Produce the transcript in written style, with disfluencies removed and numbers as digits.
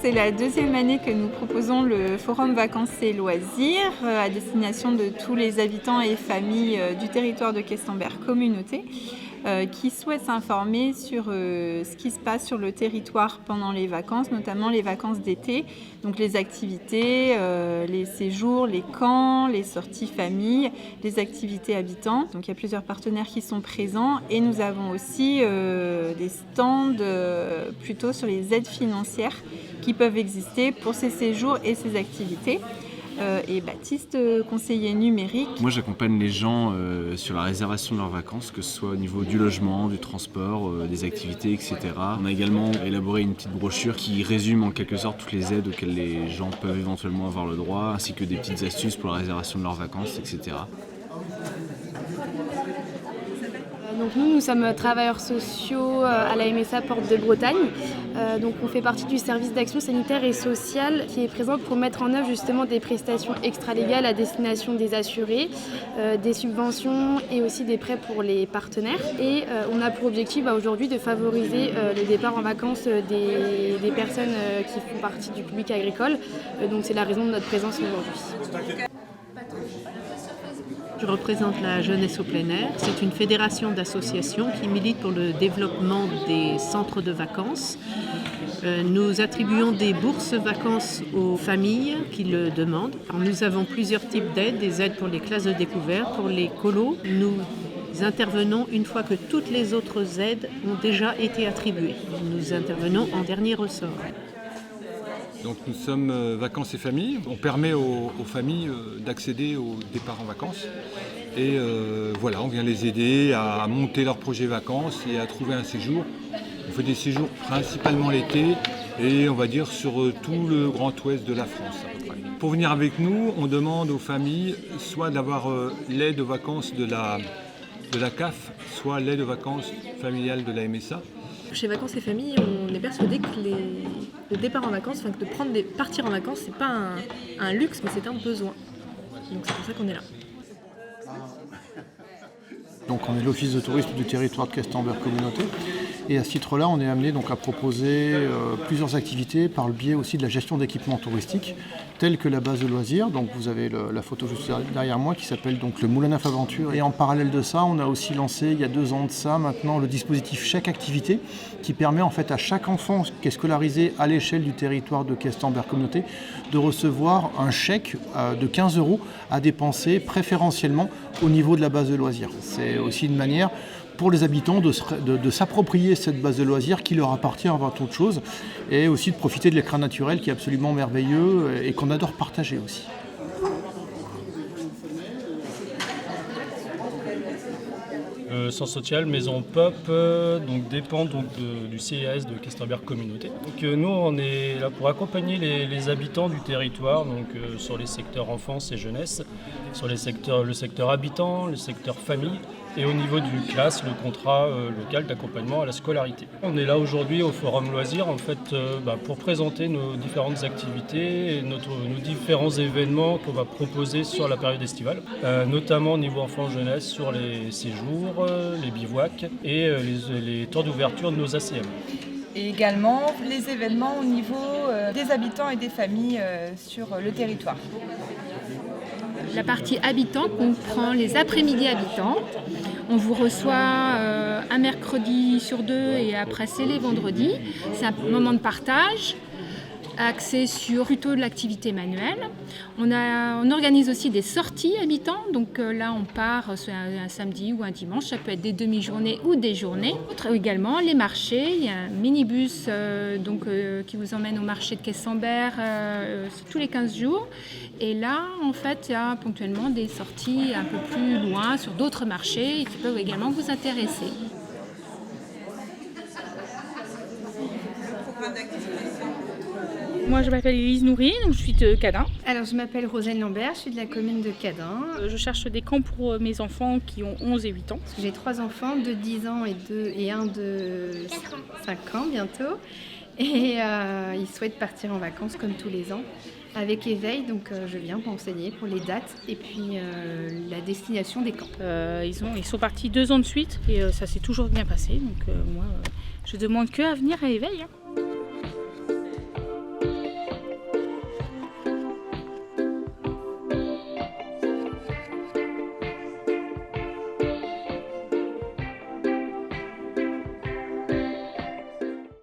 c'est la deuxième année que nous proposons le Forum Vacances et Loisirs à destination de tous les habitants et familles du territoire de Questembert Communauté qui souhaitent s'informer sur ce qui se passe sur le territoire pendant les vacances, notamment les vacances d'été, donc les activités, les séjours, les camps, les sorties famille, les activités habitants. Donc il y a plusieurs partenaires qui sont présents et nous avons aussi des stands plutôt sur les aides financières qui peuvent exister pour ces séjours et ces activités. Et Baptiste, conseiller numérique. Moi, j'accompagne les gens sur la réservation de leurs vacances, que ce soit au niveau du logement, du transport, des activités, etc. On a également élaboré une petite brochure qui résume en quelque sorte toutes les aides auxquelles les gens peuvent éventuellement avoir le droit, ainsi que des petites astuces pour la réservation de leurs vacances, etc. Donc nous sommes travailleurs sociaux à la MSA Porte de Bretagne. Donc on fait partie du service d'action sanitaire et sociale qui est présent pour mettre en œuvre justement des prestations extra-légales à destination des assurés, des subventions et aussi des prêts pour les partenaires. Et on a pour objectif aujourd'hui de favoriser le départ en vacances des personnes qui font partie du public agricole. Donc c'est la raison de notre présence aujourd'hui. Je représente la Jeunesse au plein air. C'est une fédération d'associations qui milite pour le développement des centres de vacances. Nous attribuons des bourses vacances aux familles qui le demandent. Alors, nous avons plusieurs types d'aides, des aides pour les classes de découverte, pour les colos. Nous intervenons une fois que toutes les autres aides ont déjà été attribuées. Nous intervenons en dernier ressort. Donc nous sommes Vacances et Familles. On permet aux familles d'accéder au départ en vacances. Et voilà, on vient les aider à monter leur projet vacances et à trouver un séjour. On fait des séjours principalement l'été et on va dire sur tout le grand ouest de la France à peu près. Pour venir avec nous, on demande aux familles soit d'avoir l'aide aux vacances de la CAF, soit l'aide aux vacances familiales de la MSA. Chez Vacances et Familles, on est persuadé que le départ en vacances, que partir en vacances, c'est pas un luxe, mais c'est un besoin. Donc c'est pour ça qu'on est là. Donc on est l'office de tourisme du territoire de Questembert Communauté. Et à ce titre-là, on est amené donc à proposer plusieurs activités par le biais aussi de la gestion d'équipements touristiques, tels que la base de loisirs. Donc vous avez la photo juste derrière moi qui s'appelle donc le Moulin Neuf Aventure. Et en parallèle de ça, on a aussi lancé il y a 2 ans de ça maintenant le dispositif Chèque Activité qui permet en fait à chaque enfant qui est scolarisé à l'échelle du territoire de Questembert Communauté de recevoir un chèque de 15 € à dépenser préférentiellement au niveau de la base de loisirs. C'est aussi une manière pour les habitants de s'approprier cette base de loisirs qui leur appartient avant toute chose et aussi de profiter de l'écran naturel qui est absolument merveilleux et qu'on adore partager aussi. Centre social, maison pop, dépend du CIAS de Questembert Communauté. Donc, nous, on est là pour accompagner les habitants du territoire, sur les secteurs enfance et jeunesse, sur le secteur habitant, le secteur famille, et au niveau du CLAS, le contrat local d'accompagnement à la scolarité. On est là aujourd'hui au Forum Loisirs pour présenter nos différentes activités et nos différents événements qu'on va proposer sur la période estivale, notamment au niveau enfant-jeunesse sur les séjours, les bivouacs et les temps d'ouverture de nos ACM. Et également les événements au niveau des habitants et des familles sur le territoire. La partie habitants comprend les après-midi habitants. On vous reçoit un mercredi sur 2 et après c'est les vendredis. C'est un moment de partage, axé sur plutôt de l'activité manuelle. On organise aussi des sorties habitants. Donc là on part sur un samedi ou un dimanche. Ça peut être des demi-journées ou des journées. Également les marchés. Il y a un minibus qui vous emmène au marché de Questembert tous les 15 jours. Et là, en fait, il y a ponctuellement des sorties un peu plus loin sur d'autres marchés qui peuvent également vous intéresser. Moi, je m'appelle Élise Nourri, donc je suis de Cadin. Alors, je m'appelle Rosane Lambert, je suis de la commune de Cadin. Je cherche des camps pour mes enfants qui ont 11 et 8 ans. J'ai 3 enfants, 2 de 10 ans et un de 5 ans bientôt. Et ils souhaitent partir en vacances comme tous les ans avec Éveil, donc je viens pour enseigner pour les dates et puis la destination des camps. Ils sont partis 2 ans de suite et ça s'est toujours bien passé, donc moi je demande que à venir à Éveil.